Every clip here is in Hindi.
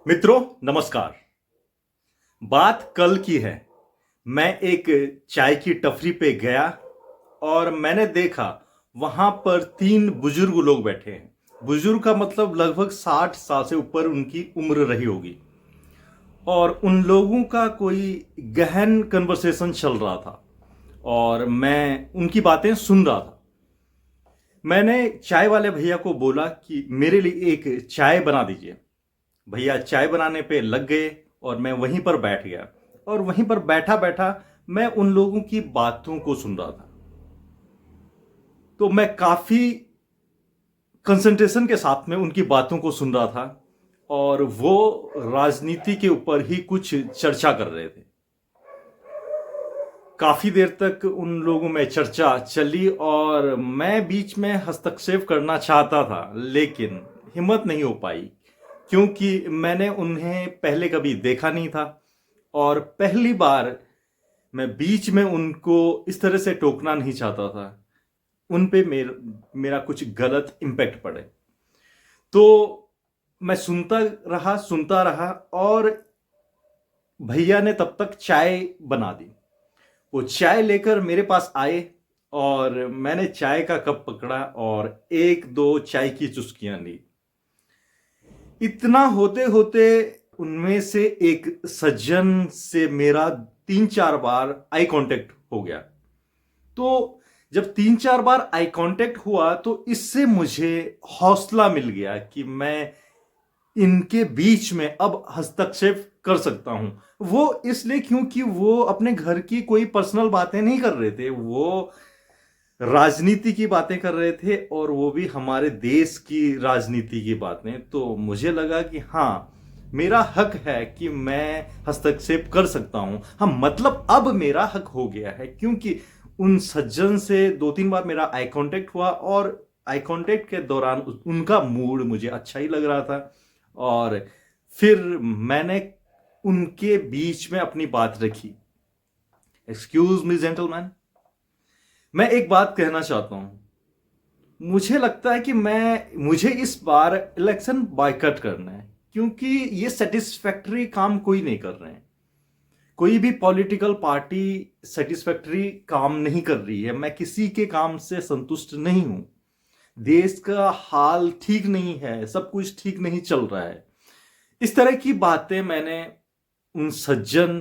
मित्रों नमस्कार। बात कल की है। मैं एक चाय की टपरी पे गया और मैंने देखा वहां पर तीन बुजुर्ग लोग बैठे हैं। बुजुर्ग का मतलब लगभग 60 साल से ऊपर उनकी उम्र रही होगी और उन लोगों का कोई गहन कन्वर्सेशन चल रहा था और मैं उनकी बातें सुन रहा था। मैंने चाय वाले भैया को बोला कि मेरे लिए एक चाय बना दीजिए। भैया चाय बनाने पे लग गए और मैं वहीं पर बैठ गया और वहीं पर बैठा बैठा मैं उन लोगों की बातों को सुन रहा था। तो मैं काफी कंसंट्रेशन के साथ में उनकी बातों को सुन रहा था और वो राजनीति के ऊपर ही कुछ चर्चा कर रहे थे। काफी देर तक उन लोगों में चर्चा चली और मैं बीच में हस्तक्षेप करना चाहता था लेकिन हिम्मत नहीं हो पाई क्योंकि मैंने उन्हें पहले कभी देखा नहीं था और पहली बार मैं बीच में उनको इस तरह से टोकना नहीं चाहता था। उन पे मेरा कुछ गलत इम्पैक्ट पड़े। तो मैं सुनता रहा और भैया ने तब तक चाय बना दी। वो चाय लेकर मेरे पास आए और मैंने चाय का कप पकड़ा और एक दो चाय की चुस्कियां ली। इतना होते होते उनमें से एक सज्जन से मेरा 3-4 बार आई कांटेक्ट हो गया। तो जब 3-4 बार आई कांटेक्ट हुआ तो इससे मुझे हौसला मिल गया कि मैं इनके बीच में अब हस्तक्षेप कर सकता हूं। वो इसलिए क्योंकि वो अपने घर की कोई पर्सनल बातें नहीं कर रहे थे, वो राजनीति की बातें कर रहे थे और वो भी हमारे देश की राजनीति की बातें। तो मुझे लगा कि हाँ, मेरा हक है कि मैं हस्तक्षेप कर सकता हूं। हाँ, मतलब अब मेरा हक हो गया है क्योंकि उन सज्जन से 2-3 बार मेरा आई कांटेक्ट हुआ और आई कांटेक्ट के दौरान उनका मूड मुझे अच्छा ही लग रहा था और फिर मैंने उनके बीच में अपनी बात रखी। एक्सक्यूज मी जेंटलमैन, मैं एक बात कहना चाहता हूं। मुझे लगता है कि मुझे इस बार इलेक्शन बायकॉट करना है क्योंकि ये सेटिस्फैक्टरी काम कोई नहीं कर रहे हैं। कोई भी पॉलिटिकल पार्टी सेटिस्फैक्टरी काम नहीं कर रही है। मैं किसी के काम से संतुष्ट नहीं हूं। देश का हाल ठीक नहीं है, सब कुछ ठीक नहीं चल रहा है। इस तरह की बातें मैंने उन सज्जन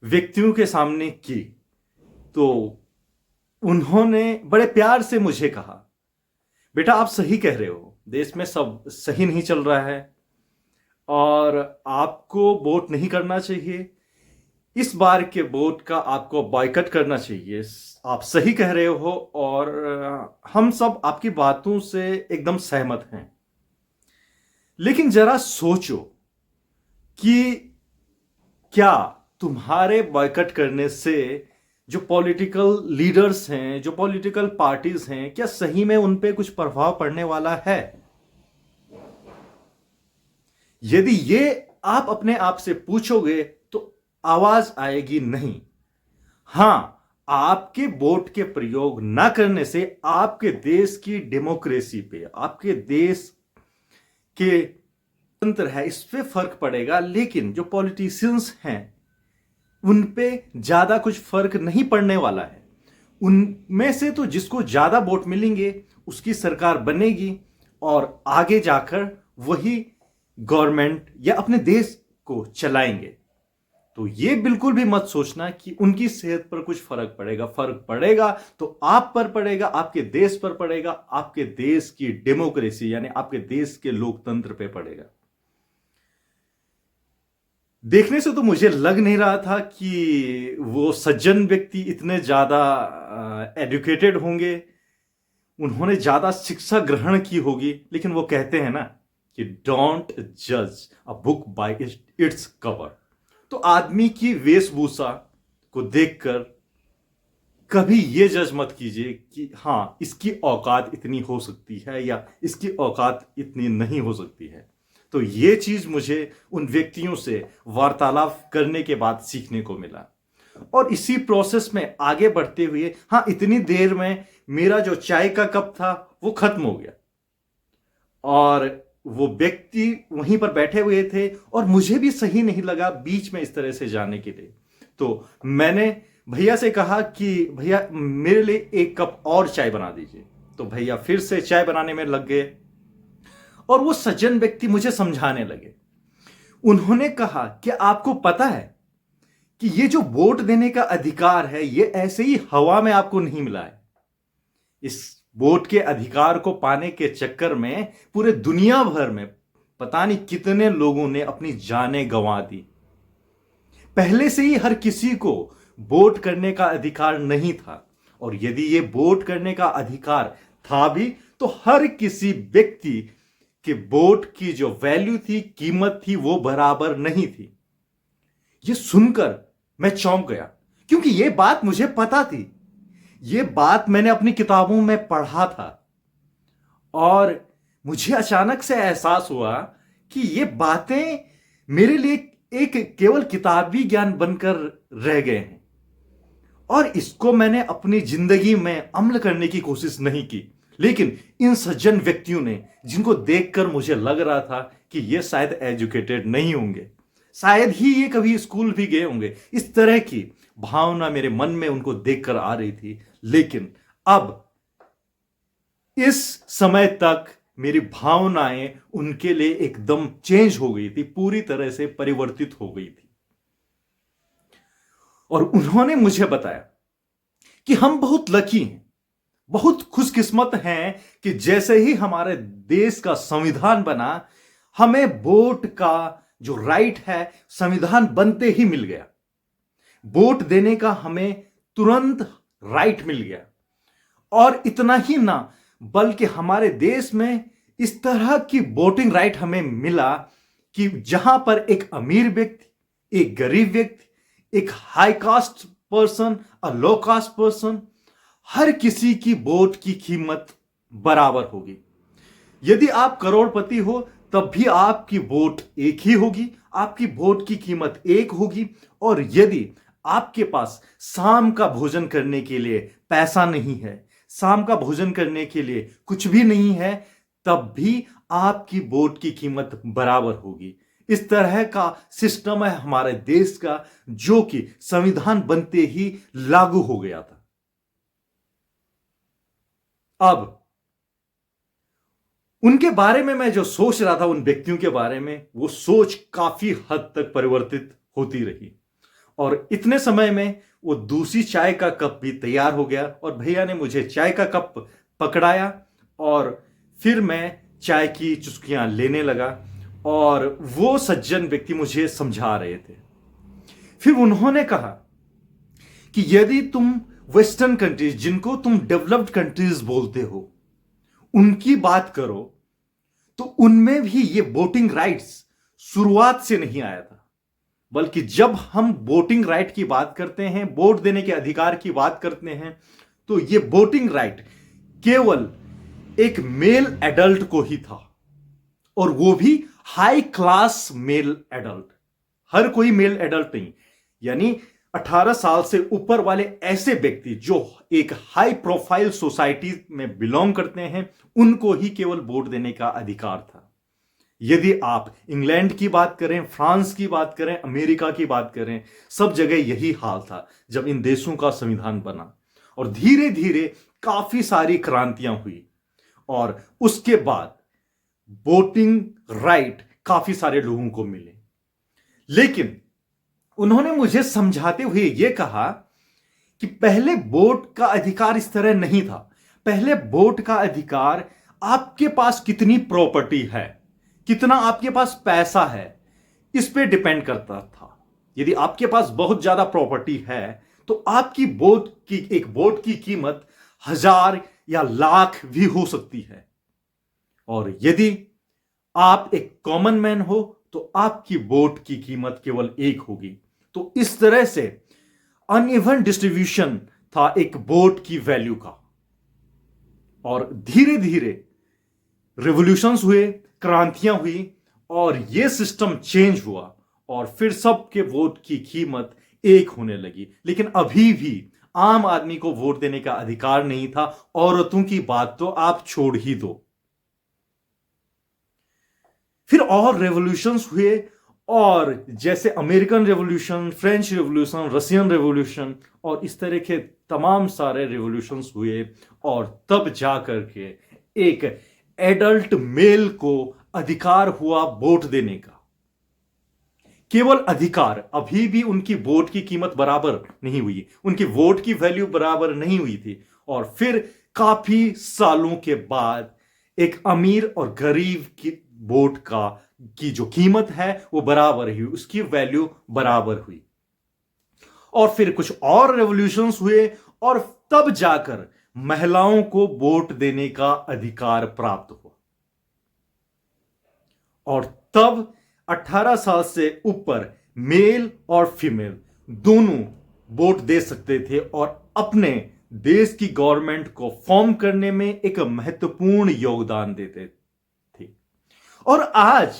व्यक्तियों के सामने की तो उन्होंने बड़े प्यार से मुझे कहा, बेटा आप सही कह रहे हो, देश में सब सही नहीं चल रहा है और आपको वोट नहीं करना चाहिए। इस बार के वोट का आपको बॉयकॉट करना चाहिए। आप सही कह रहे हो और हम सब आपकी बातों से एकदम सहमत हैं। लेकिन जरा सोचो कि क्या तुम्हारे बॉयकॉट करने से जो पॉलिटिकल लीडर्स हैं, जो पॉलिटिकल पार्टीज हैं, क्या सही में उन पे कुछ प्रभाव पड़ने वाला है? यदि ये आप अपने आप से पूछोगे तो आवाज आएगी नहीं। हां, आपके वोट के प्रयोग ना करने से आपके देश की डेमोक्रेसी पे, आपके देश के तंत्र है, इस पे फर्क पड़ेगा। लेकिन जो पॉलिटिशियंस हैं उन पे ज्यादा कुछ फर्क नहीं पड़ने वाला है। उनमें से तो जिसको ज्यादा वोट मिलेंगे उसकी सरकार बनेगी और आगे जाकर वही गवर्नमेंट या अपने देश को चलाएंगे। तो ये बिल्कुल भी मत सोचना कि उनकी सेहत पर कुछ फर्क पड़ेगा। फर्क पड़ेगा तो आप पर पड़ेगा, आपके देश पर पड़ेगा, आपके देश की डेमोक्रेसी यानी आपके देश के लोकतंत्र पे पड़ेगा। देखने से तो मुझे लग नहीं रहा था कि वो सज्जन व्यक्ति इतने ज्यादा एजुकेटेड होंगे, उन्होंने ज्यादा शिक्षा ग्रहण की होगी। लेकिन वो कहते हैं ना कि डोंट जज a book by its cover. तो आदमी की वेशभूषा को देखकर कभी ये जज मत कीजिए कि हां इसकी औकात इतनी हो सकती है या इसकी औकात इतनी नहीं हो सकती है। तो ये चीज मुझे उन व्यक्तियों से वार्तालाप करने के बाद सीखने को मिला और इसी प्रोसेस में आगे बढ़ते हुए हाँ, इतनी देर में मेरा जो चाय का कप था वो खत्म हो गया और वो व्यक्ति वहीं पर बैठे हुए थे और मुझे भी सही नहीं लगा बीच में इस तरह से जाने के लिए। तो मैंने भैया से कहा कि भैया मेरे लिए एक कप और चाय बना दीजिए। तो भैया फिर से चाय बनाने में लग गए और वो सज्जन व्यक्ति मुझे समझाने लगे। उन्होंने कहा कि आपको पता है कि ये जो वोट देने का अधिकार है ये ऐसे ही हवा में आपको नहीं मिला है। इस वोट के अधिकार को पाने के चक्कर में पूरे दुनिया भर में पता नहीं कितने लोगों ने अपनी जानें गंवा दी। पहले से ही हर किसी को वोट करने का अधिकार नहीं था, और यदि ये वोट करने का अधिकार था भी तो हर किसी व्यक्ति के वोट की जो वैल्यू थी, कीमत थी, वो बराबर नहीं थी। ये सुनकर मैं चौंक गया, क्योंकि ये बात मुझे पता थी। ये बात मैंने अपनी किताबों में पढ़ा था और मुझे अचानक से एहसास हुआ कि ये बातें मेरे लिए एक केवल किताबी ज्ञान बनकर रह गए हैं और इसको मैंने अपनी जिंदगी में अमल करने की कोशिश नहीं की। लेकिन इन सज्जन व्यक्तियों ने, जिनको देखकर मुझे लग रहा था कि ये शायद एजुकेटेड नहीं होंगे, शायद ही ये कभी स्कूल भी गए होंगे, इस तरह की भावना मेरे मन में उनको देखकर आ रही थी। लेकिन अब इस समय तक मेरी भावनाएं उनके लिए एकदम चेंज हो गई थी, पूरी तरह से परिवर्तित हो गई थी। और उन्होंने मुझे बताया कि हम बहुत लकी हैं, बहुत खुशकिस्मत हैं कि जैसे ही हमारे देश का संविधान बना, हमें वोट का जो राइट है संविधान बनते ही मिल गया। वोट देने का हमें तुरंत राइट मिल गया। और इतना ही ना, बल्कि हमारे देश में इस तरह की वोटिंग राइट हमें मिला कि जहां पर एक अमीर व्यक्ति, एक गरीब व्यक्ति, एक हाई कास्ट पर्सन, अ लो कास्ट पर्सन, हर किसी की वोट की कीमत बराबर होगी। यदि आप करोड़पति हो तब भी आपकी वोट एक ही होगी, आपकी वोट की कीमत एक होगी। और यदि आपके पास शाम का भोजन करने के लिए पैसा नहीं है, शाम का भोजन करने के लिए कुछ भी नहीं है, तब भी आपकी वोट की कीमत बराबर होगी। इस तरह का सिस्टम है हमारे देश का, जो कि संविधान बनते ही लागू हो गया था। अब उनके बारे में मैं जो सोच रहा था, उन व्यक्तियों के बारे में, वो सोच काफी हद तक परिवर्तित होती रही। और इतने समय में वो दूसरी चाय का कप भी तैयार हो गया और भैया ने मुझे चाय का कप पकड़ाया और फिर मैं चाय की चुस्कियां लेने लगा और वो सज्जन व्यक्ति मुझे समझा रहे थे। फिर उन्होंने कहा कि यदि तुम वेस्टर्न कंट्रीज, जिनको तुम डेवलप्ड कंट्रीज बोलते हो, उनकी बात करो तो उनमें भी ये वोटिंग राइट्स शुरुआत से नहीं आया था, बल्कि जब हम वोटिंग राइट की बात करते हैं, वोट देने के अधिकार की बात करते हैं, तो ये वोटिंग राइट केवल एक मेल एडल्ट को ही था, और वो भी हाई क्लास मेल एडल्ट। हर कोई मेल एडल्ट नहीं, यानी 18 साल से ऊपर वाले ऐसे व्यक्ति जो एक हाई प्रोफाइल सोसाइटी में बिलोंग करते हैं, उनको ही केवल वोट देने का अधिकार था। यदि आप इंग्लैंड की बात करें, फ्रांस की बात करें, अमेरिका की बात करें, सब जगह यही हाल था जब इन देशों का संविधान बना। और धीरे धीरे काफी सारी क्रांतियां हुई और उसके बाद वोटिंग राइट काफी सारे लोगों को मिले। लेकिन उन्होंने मुझे समझाते हुए यह कहा कि पहले वोट का अधिकार इस तरह नहीं था। पहले वोट का अधिकार आपके पास कितनी प्रॉपर्टी है, कितना आपके पास पैसा है, इस पे डिपेंड करता था। यदि आपके पास बहुत ज्यादा प्रॉपर्टी है तो आपकी एक वोट की कीमत 1000 या लाख भी हो सकती है, और यदि आप एक कॉमन मैन हो तो आपकी वोट की कीमत केवल एक होगी। तो इस तरह से अनइवन डिस्ट्रीब्यूशन था एक वोट की वैल्यू का। और धीरे धीरे रिवॉल्यूशंस हुए, क्रांतियां हुई और यह सिस्टम चेंज हुआ और फिर सबके वोट की कीमत एक होने लगी। लेकिन अभी भी आम आदमी को वोट देने का अधिकार नहीं था। औरतों की बात तो आप छोड़ ही दो। फिर और रेवोल्यूशंस हुए, और जैसे American revolution, French revolution, Russian revolution और इस तरह के तमाम सारे रेवोल्यूशंस हुए, और तब जाकर के एक एडल्ट मेल को अधिकार हुआ वोट देने का। केवल अधिकार, अभी भी उनकी वोट की कीमत बराबर नहीं हुई, उनकी वोट की वैल्यू बराबर नहीं हुई थी। और फिर काफी सालों के बाद एक अमीर और गरीब की वोट की जो कीमत है वो बराबर हुई, उसकी वैल्यू बराबर हुई। और फिर कुछ और रेवोल्यूशंस हुए, और तब जाकर महिलाओं को वोट देने का अधिकार प्राप्त हुआ। और तब 18 साल से ऊपर मेल और फीमेल दोनों वोट दे सकते थे और अपने देश की गवर्नमेंट को फॉर्म करने में एक महत्वपूर्ण योगदान देते थे। और आज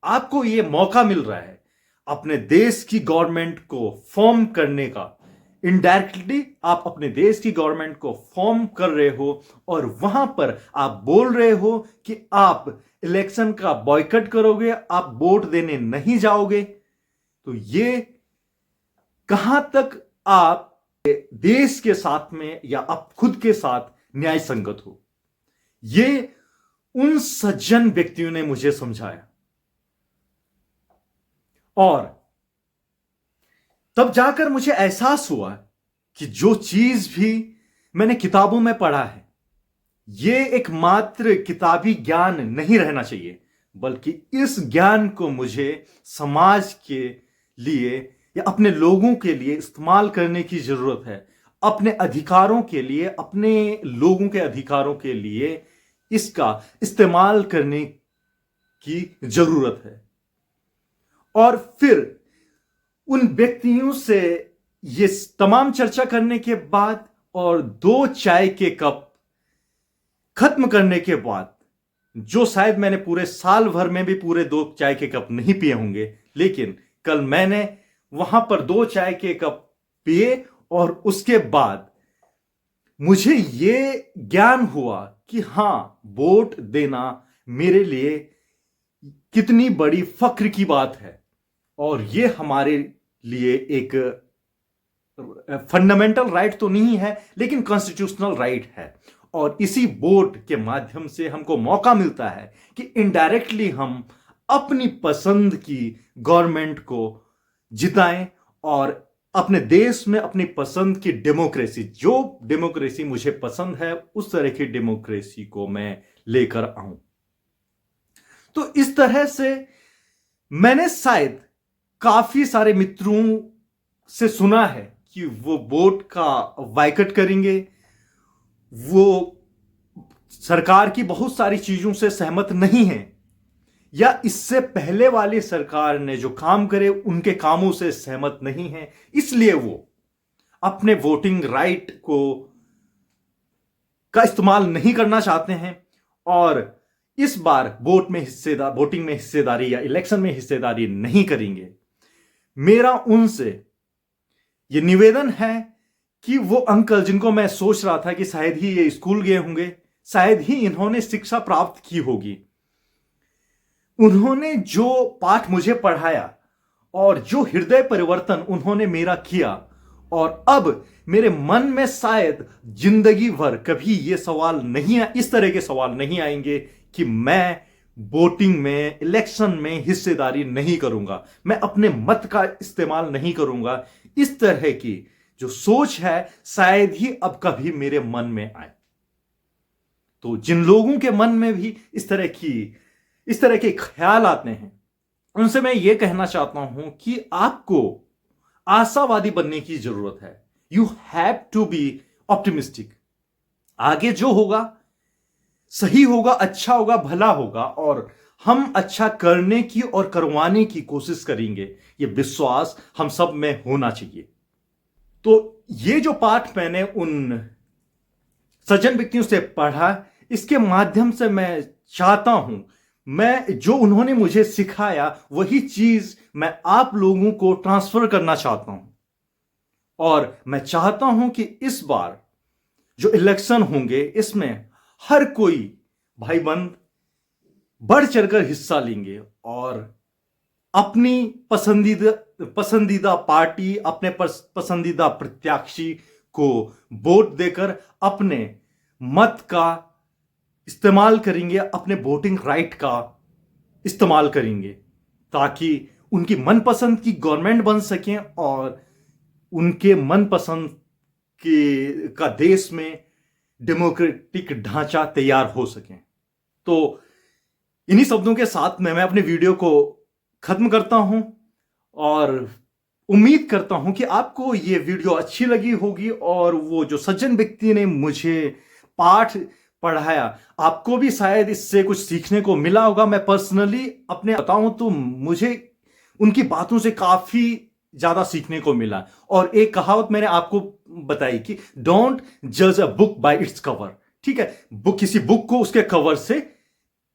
आपको यह मौका मिल रहा है अपने देश की गवर्नमेंट को फॉर्म करने का। इनडायरेक्टली आप अपने देश की गवर्नमेंट को फॉर्म कर रहे हो, और वहां पर आप बोल रहे हो कि आप इलेक्शन का बॉयकॉट करोगे, आप वोट देने नहीं जाओगे। तो ये कहां तक आप देश के साथ में या आप खुद के साथ न्याय संगत हो? ये उन सज्जन व्यक्तियों ने मुझे समझाया। और तब जाकर मुझे एहसास हुआ कि जो चीज भी मैंने किताबों में पढ़ा है, यह एक मात्र किताबी ज्ञान नहीं रहना चाहिए, बल्कि इस ज्ञान को मुझे समाज के लिए या अपने लोगों के लिए इस्तेमाल करने की जरूरत है। अपने अधिकारों के लिए, अपने लोगों के अधिकारों के लिए इसका इस्तेमाल करने की जरूरत है। और फिर उन व्यक्तियों से ये तमाम चर्चा करने के बाद और 2 चाय के कप खत्म करने के बाद, जो शायद मैंने पूरे साल भर में भी पूरे 2 चाय के कप नहीं पिए होंगे, लेकिन कल मैंने वहां पर 2 चाय के कप पिए, और उसके बाद मुझे यह ज्ञान हुआ कि हां, वोट देना मेरे लिए कितनी बड़ी फक्र की बात है, और यह हमारे लिए एक फंडामेंटल राइट तो नहीं है, लेकिन कॉन्स्टिट्यूशनल राइट है। और इसी वोट के माध्यम से हमको मौका मिलता है कि इनडायरेक्टली हम अपनी पसंद की गवर्नमेंट को जिताएं, और अपने देश में अपनी पसंद की डेमोक्रेसी, जो डेमोक्रेसी मुझे पसंद है, उस तरह की डेमोक्रेसी को मैं लेकर आऊं। तो इस तरह से मैंने शायद काफी सारे मित्रों से सुना है कि वो वोट का बायकॉट करेंगे, वो सरकार की बहुत सारी चीजों से सहमत नहीं है, या इससे पहले वाली सरकार ने जो काम करे उनके कामों से सहमत नहीं है, इसलिए वो अपने वोटिंग राइट का इस्तेमाल नहीं करना चाहते हैं, और इस बार वोटिंग में हिस्सेदारी या इलेक्शन में हिस्सेदारी नहीं करेंगे। मेरा उनसे यह निवेदन है कि वो अंकल, जिनको मैं सोच रहा था कि शायद ही ये स्कूल गए होंगे, शायद ही इन्होंने शिक्षा प्राप्त की होगी, उन्होंने जो पाठ मुझे पढ़ाया और जो हृदय परिवर्तन उन्होंने मेरा किया, और अब मेरे मन में शायद जिंदगी भर कभी ये सवाल नहीं, इस तरह के सवाल नहीं आएंगे कि मैं वोटिंग में, इलेक्शन में हिस्सेदारी नहीं करूंगा, मैं अपने मत का इस्तेमाल नहीं करूंगा। इस तरह की जो सोच है शायद ही अब कभी मेरे मन में आए। तो जिन लोगों के मन में भी इस तरह के ख्याल आते हैं, उनसे मैं यह कहना चाहता हूं कि आपको आशावादी बनने की जरूरत है। You have to be optimistic. आगे जो होगा सही होगा, अच्छा होगा, भला होगा, और हम अच्छा करने की और करवाने की कोशिश करेंगे, यह विश्वास हम सब में होना चाहिए। तो ये जो पाठ मैंने उन सज्जन व्यक्तियों से पढ़ा, इसके माध्यम से मैं चाहता हूं, मैं जो उन्होंने मुझे सिखाया वही चीज मैं आप लोगों को ट्रांसफर करना चाहता हूं। और मैं चाहता हूं कि इस बार जो इलेक्शन होंगे, इसमें हर कोई भाई बंद बढ़ चढ़कर हिस्सा लेंगे और अपनी पसंदीदा पार्टी, अपने पसंदीदा प्रत्याशी को वोट देकर अपने मत का इस्तेमाल करेंगे, अपने वोटिंग राइट का इस्तेमाल करेंगे, ताकि उनकी मनपसंद की गवर्नमेंट बन सके और उनके मनपसंद का देश में डेमोक्रेटिक ढांचा तैयार हो सके। तो इन्हीं शब्दों के साथ मैं अपने वीडियो को खत्म करता हूं और उम्मीद करता हूं कि आपको ये वीडियो अच्छी लगी होगी और वो जो सज्जन व्यक्ति ने मुझे पाठ पढ़ाया, आपको भी शायद इससे कुछ सीखने को मिला होगा। मैं पर्सनली अपने बताऊं तो मुझे उनकी बातों से काफी ज्यादा सीखने को मिला। और एक कहावत मैंने आपको बताई कि डोंट जज a book by its cover. ठीक है, किसी बुक को उसके कवर से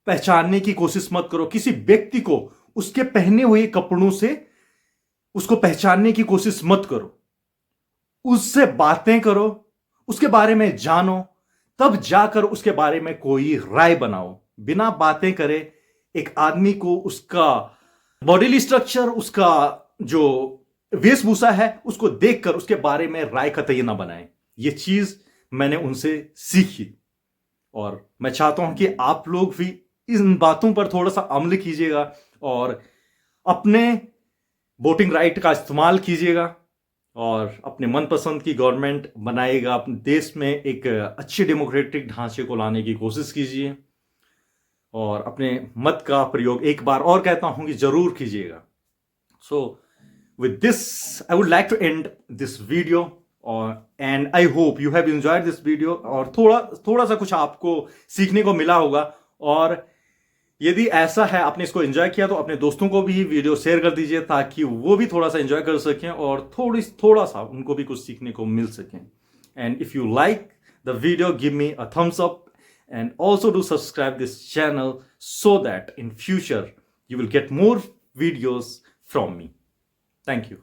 पहचानने की कोशिश मत करो, किसी व्यक्ति को उसके पहने हुए कपड़ों से उसको पहचानने की कोशिश मत करो, उससे बातें करो, उसके बारे में जानो, तब जाकर उसके बारे में कोई राय बनाओ। बिना बातें करे एक आदमी को उसका बॉडी स्ट्रक्चर, उसका जो वेशभूषा है, उसको देखकर उसके बारे में राय कतई ना बनाए। ये चीज मैंने उनसे सीखी और मैं चाहता हूं कि आप लोग भी इन बातों पर थोड़ा सा अमल कीजिएगा और अपने वोटिंग राइट का इस्तेमाल कीजिएगा और अपने मनपसंद की गवर्नमेंट बनाएगा। अपने देश में एक अच्छे डेमोक्रेटिक ढांचे को लाने की कोशिश कीजिए और अपने मत का प्रयोग एक बार और कहता हूं कि जरूर कीजिएगा। सो with this I would like to end this video and I hope you have enjoyed this video और थोड़ा सा कुछ आपको सीखने को मिला होगा। और यदि ऐसा है आपने इसको एंजॉय किया तो अपने दोस्तों को भी वीडियो शेयर कर दीजिए ताकि वो भी थोड़ा सा एंजॉय कर सकें और थोड़ा सा उनको भी कुछ सीखने को मिल सके। And if you like the video give me a thumbs up and also do subscribe this channel so that in future you will get more videos from me. Thank you.